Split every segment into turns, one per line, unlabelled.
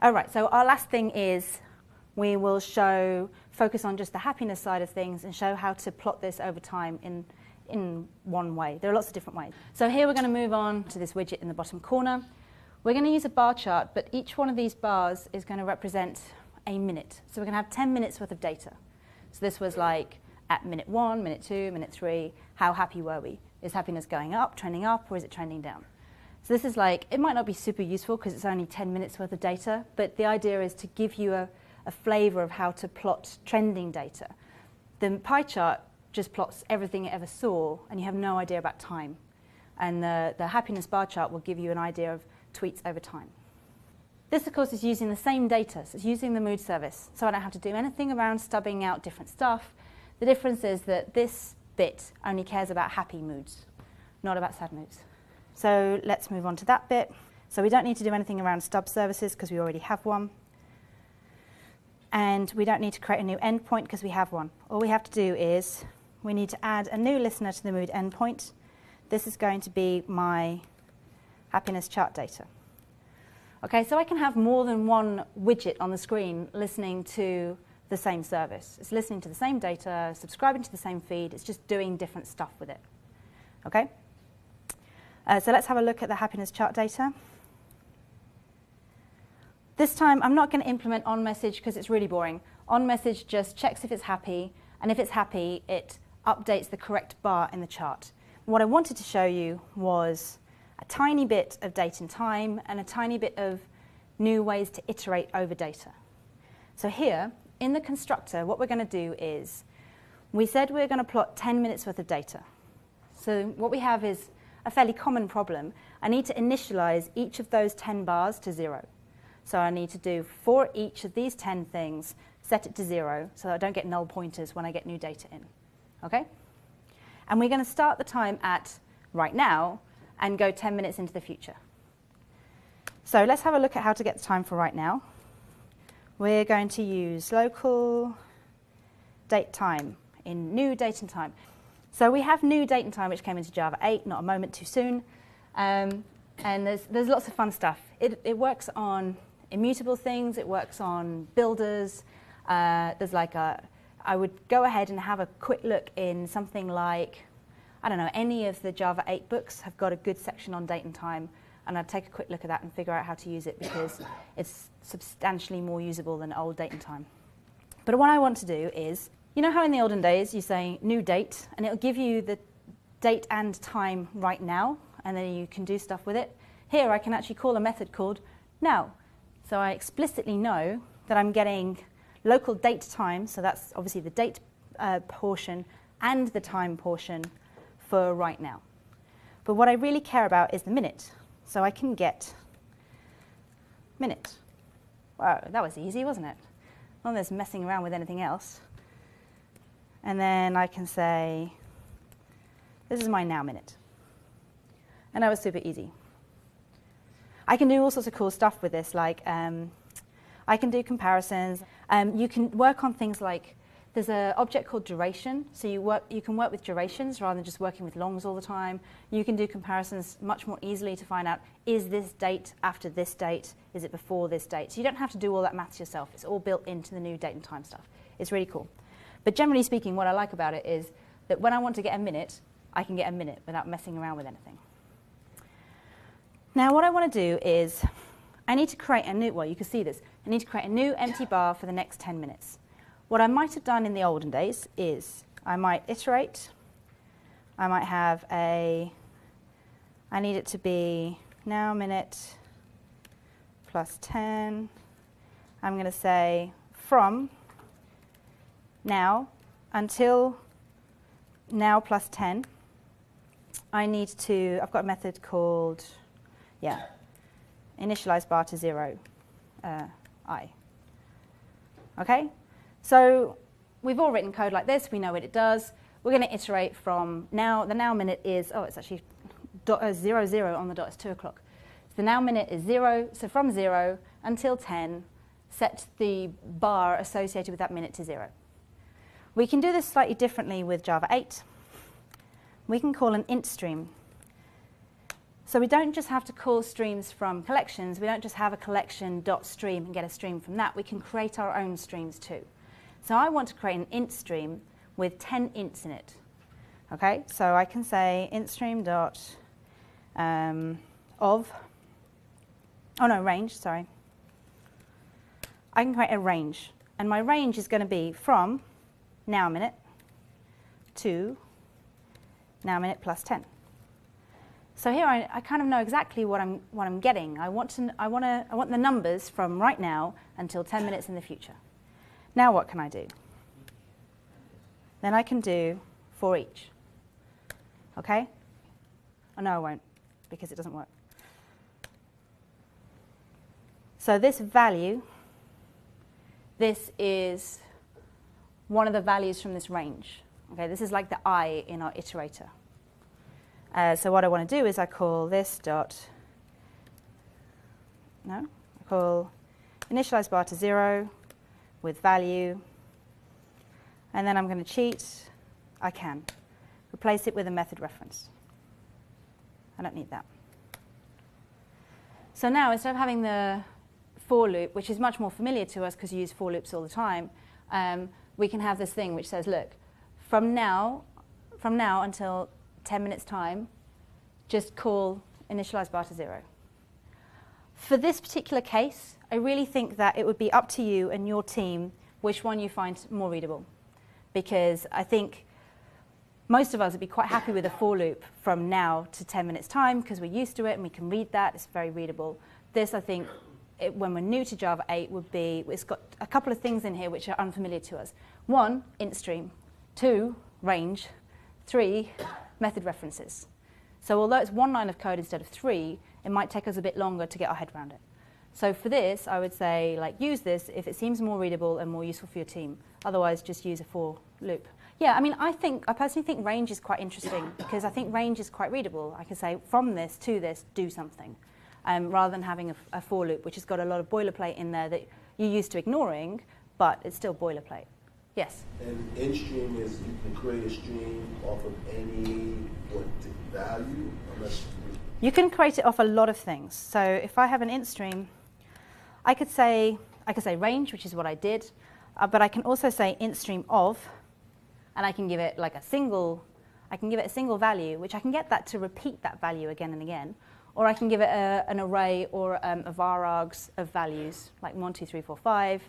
All right, so our last thing is we will focus on just the happiness side of things and show how to plot this over time in one way. There are lots of different ways. So here we're going to move on to this widget in the bottom corner. We're going to use a bar chart, but each one of these bars is going to represent a minute. So we're going to have 10 minutes worth of data. So this was like at minute 1, minute 2, minute 3, how happy were we? Is happiness going up, trending up, or is it trending down? So this is like, it might not be super useful because it's only 10 minutes worth of data, but the idea is to give you a flavour of how to plot trending data. The pie chart just plots everything it ever saw, and you have no idea about time. And the happiness bar chart will give you an idea of tweets over time. This, of course, is using the same data, so it's using the mood service, so I don't have to do anything around stubbing out different stuff. The difference is that this bit only cares about happy moods, not about sad moods. So let's move on to that bit. So we don't need to do anything around stub services because we already have one. And we don't need to create a new endpoint because we have one. All we have to do is we need to add a new listener to the mood endpoint. This is going to be my happiness chart data. Okay, so I can have more than one widget on the screen listening to the same service. It's listening to the same data, subscribing to the same feed. It's just doing different stuff with it. Okay? So let's have a look at the happiness chart data. This time, I'm not going to implement onMessage because it's really boring. OnMessage just checks if it's happy, and if it's happy, it updates the correct bar in the chart. What I wanted to show you was a tiny bit of date and time and a tiny bit of new ways to iterate over data. So here, in the constructor, what we're going to do is, we said we're going to plot 10 minutes worth of data. So what we have is a fairly common problem. I need to initialize each of those 10 bars to 0. So I need to do for each of these 10 things, set it to 0 so that I don't get null pointers when I get new data in. Okay? And we're going to start the time at right now and go 10 minutes into the future. So let's have a look at how to get the time for right now. We're going to use local date time in new date and time. So we have new date and time, which came into Java 8, not a moment too soon. And there's lots of fun stuff. It works on immutable things. It works on builders. There's like I would go ahead and have a quick look in something like, I don't know, any of the Java 8 books have got a good section on date and time. And I'd take a quick look at that and figure out how to use it because it's substantially more usable than old date and time. But what I want to do is, you know how in the olden days you say new date, and it'll give you the date and time right now, and then you can do stuff with it? Here I can actually call a method called now. So I explicitly know that I'm getting local date time, so that's obviously the date portion and the time portion for right now. But what I really care about is the minute. So I can get minute. Wow, that was easy, wasn't it? None of this messing around with anything else. And then I can say, this is my now minute. And that was super easy. I can do all sorts of cool stuff with this, like I can do comparisons. You can work on things like, there's an object called duration, so you can work with durations rather than just working with longs all the time. You can do comparisons much more easily to find out, is this date after this date? Is it before this date? So you don't have to do all that maths yourself. It's all built into the new date and time stuff. It's really cool. But generally speaking, what I like about it is that when I want to get a minute, I can get a minute without messing around with anything. Now what I want to do is, I need to create a new, well you can see this, I need to create a new empty bar for the next 10 minutes. What I might have done in the olden days is, I might iterate, I might have I need it to be now minute plus 10. I'm going to say from now until now plus 10. I've got a method called, initialize bar to 0, I. Okay? So we've all written code like this. We know what it does. We're going to iterate from now. The now minute is, it's actually 0, 0 on the dot. It's 2 o'clock. So the now minute is 0. So from 0 until 10, set the bar associated with that minute to 0. We can do this slightly differently with Java 8. We can call an int stream. So we don't just have to call streams from collections. We don't just have a collection.stream and get a stream from that. We can create our own streams too. So I want to create an int stream with 10 ints in it. Okay, so I can say int stream dot range, sorry. I can create a range. And my range is going to be from now minute to now minute plus 10. So here I kind of know exactly what I'm getting. I want the numbers from right now until 10 minutes in the future. Now what can I do? Then I can do for each. Okay? Oh no, I won't, because it doesn't work. So this value, this is one of the values from this range. Okay, this is like the I in our iterator. So what I want to do is I call this dot, I call initialize bar to 0 with value. And then I'm going to cheat. I can replace it with a method reference. I don't need that. So now instead of having the for loop, which is much more familiar to us because you use for loops all the time, we can have this thing which says, look, from now until 10 minutes time, just call initialize bar to 0. For this particular case, I really think that it would be up to you and your team which one you find more readable. Because I think most of us would be quite happy with a for loop from now to 10 minutes time because we're used to it and we can read that. It's very readable. This, I think, when we're new to Java 8, would be, it's got a couple of things in here which are unfamiliar to us. 1, int stream. 2, range. 3, method references. So although it's 1 line of code instead of 3, it might take us a bit longer to get our head around it. So for this, I would say, like, use this if it seems more readable and more useful for your team. Otherwise, just use a for loop. Yeah, I mean, I personally think range is quite interesting because I think range is quite readable. I can say from this to this, do something, rather than having a for loop, which has got a lot of boilerplate in there that you're used to ignoring, but it's still boilerplate. Yes?
And in stream is you can create a stream off of any value?
You can create it off a lot of things. So if I have an int stream, I could say range, which is what I did, but I can also say int stream of, and I can give it like a single value, which I can get that to repeat that value again and again, or I can give it an array or a var args of values, like 1, 2, 3, 4, 5,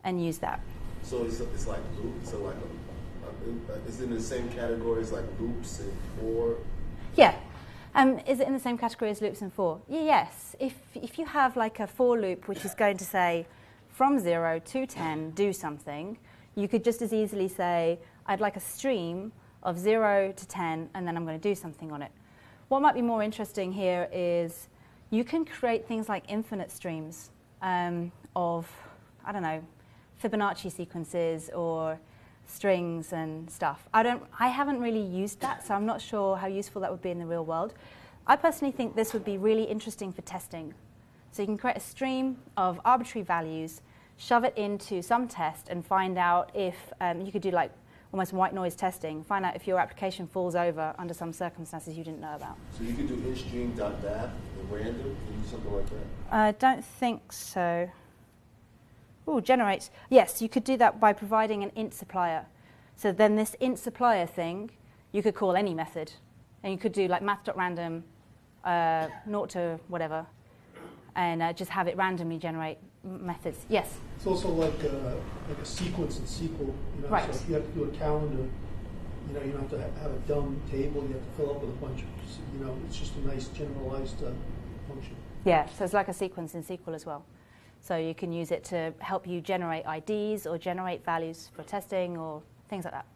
and use that.
So it's like loops, so like is it in the same category as like loops and for?
Yeah. Is it in the same category as loops and for? Yes. If you have like a for loop which is going to say from 0 to 10 do something, you could just as easily say I'd like a stream of 0 to 10 and then I'm going to do something on it. What might be more interesting here is you can create things like infinite streams of, I don't know, Fibonacci sequences or strings and stuff. I haven't really used that, so I'm not sure how useful that would be in the real world. I personally think this would be really interesting for testing. So you can create a stream of arbitrary values, shove it into some test, and find out if you could do like almost white noise testing, find out if your application falls over under some circumstances you didn't know about.
So you could do instream.math at random, and do something like that?
I don't think so. Ooh, generate. Yes, you could do that by providing an int supplier. So then this int supplier thing, you could call any method. And you could do like math.random, 0 to whatever, and just have it randomly generate methods. Yes?
It's also like a sequence in SQL. You know?
Right.
So if you have to do a calendar, you don't have to have a dumb table you have to fill up with a bunch of, it's just a nice generalized function.
Yeah, so it's like a sequence in SQL as well. So you can use it to help you generate IDs or generate values for testing or things like that.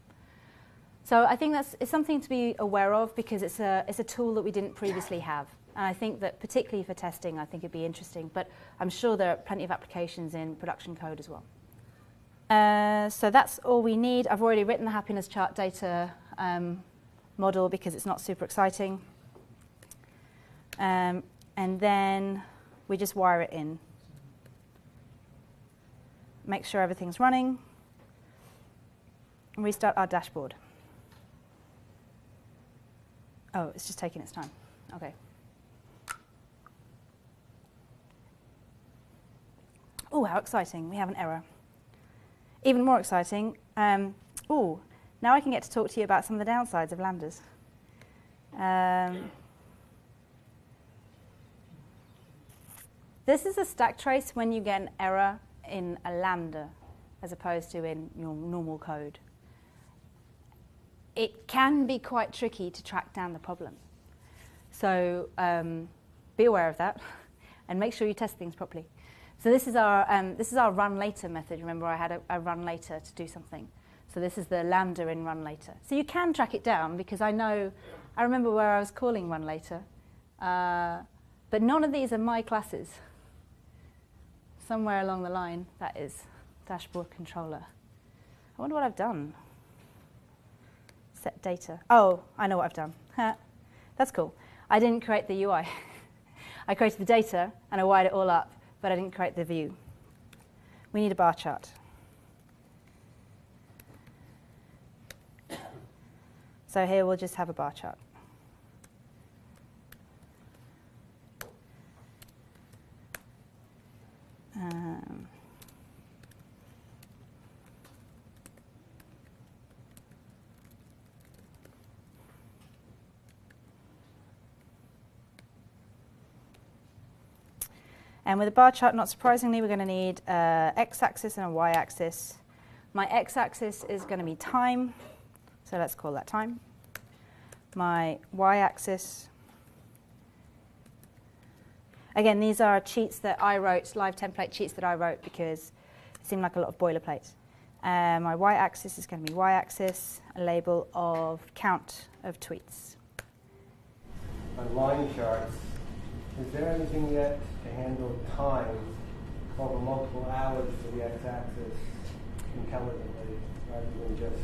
So I think it's something to be aware of because it's a tool that we didn't previously have. And I think that particularly for testing, I think it'd be interesting. But I'm sure there are plenty of applications in production code as well. So that's all we need. I've already written the happiness chart data model because it's not super exciting. And then we just wire it in. Make sure everything's running, and restart our dashboard. Oh, it's just taking its time. Okay. how exciting, we have an error. Even more exciting, now I can get to talk to you about some of the downsides of Lambdas. This is a stack trace when you get an error in a Lambda as opposed to in your normal code. It can be quite tricky to track down the problem. So be aware of that and make sure you test things properly. So this is our run later method. Remember, I had a run later to do something. So this is the Lambda in run later. So you can track it down because I remember where I was calling run later. But none of these are my classes. Somewhere along the line, that is dashboard controller. I wonder what I've done. Set data. Oh, I know what I've done. That's cool. I didn't create the UI. I created the data and I wired it all up, but I didn't create the view. We need a bar chart. So here we'll just have a bar chart. And with a bar chart, not surprisingly, we're going to need an x-axis and a y-axis. My x-axis is going to be time, so let's call that time. My y-axis, again, these are cheats that I wrote, live template cheats that I wrote because it seemed like a lot of boilerplate. My y-axis is going to be y-axis, a label of count of tweets.
On line charts, is there anything yet to handle time over multiple hours for the x-axis intelligently, rather than just...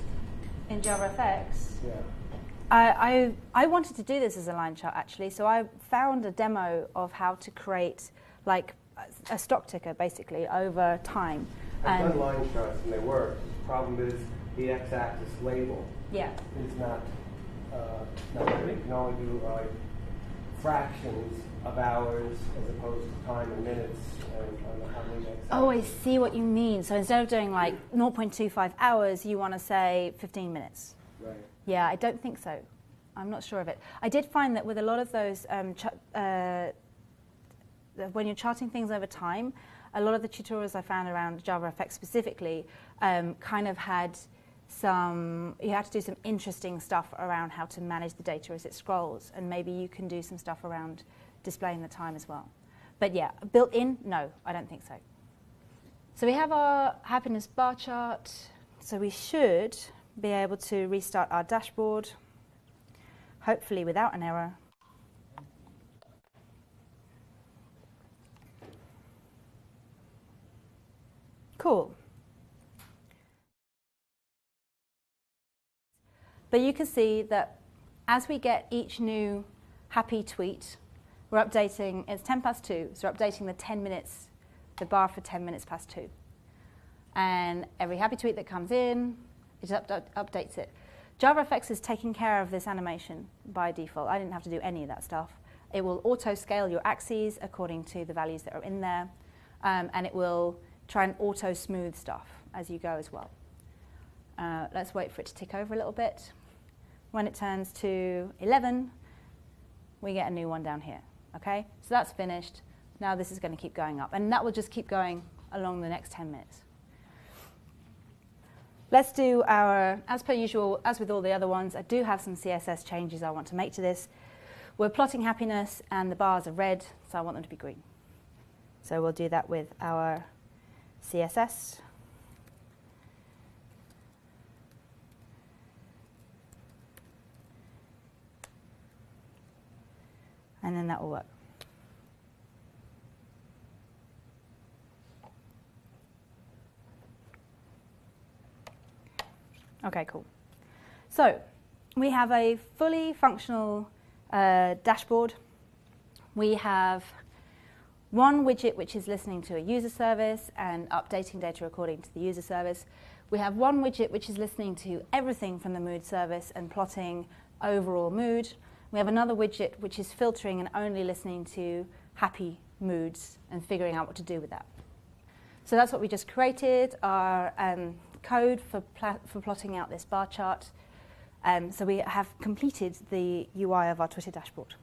In JavaFX?
Yeah.
I wanted to do this as a line chart, actually, so I found a demo of how to create like a stock ticker, basically, over time.
I've done line charts, and they work. The problem is the x-axis label is not good. You can only do fractions of hours as opposed to time and minutes and how many x-axis.
Oh, I see what you mean. So instead of doing like 0.25 hours, you want to say 15 minutes.
Right.
Yeah, I don't think so. I'm not sure of it. I did find that with a lot of those, when you're charting things over time, a lot of the tutorials I found around JavaFX specifically kind of had you had to do some interesting stuff around how to manage the data as it scrolls, and maybe you can do some stuff around displaying the time as well. But yeah, built in, no, I don't think so. So we have our happiness bar chart. So we should be able to restart our dashboard, hopefully without an error. Cool. But you can see that as we get each new happy tweet, we're updating, it's 10 past 2, so we're updating the 10 minutes, the bar for 10 minutes past 2. And every happy tweet that comes in, it updates it. JavaFX is taking care of this animation by default. I didn't have to do any of that stuff. It will auto-scale your axes according to the values that are in there, and it will try and auto-smooth stuff as you go as well. Let's wait for it to tick over a little bit. When it turns to 11, we get a new one down here. Okay, so that's finished. Now this is going to keep going up, and that will just keep going along the next 10 minutes. Let's do our, as per usual, as with all the other ones, I do have some CSS changes I want to make to this. We're plotting happiness, and the bars are red, so I want them to be green. So we'll do that with our CSS. And then that will work. Okay, cool. So we have a fully functional dashboard. We have one widget which is listening to a user service and updating data according to the user service. We have one widget which is listening to everything from the mood service and plotting overall mood. We have another widget which is filtering and only listening to happy moods and figuring out what to do with that. So that's what we just created, our code for plotting out this bar chart. So we have completed the UI of our Twitter dashboard.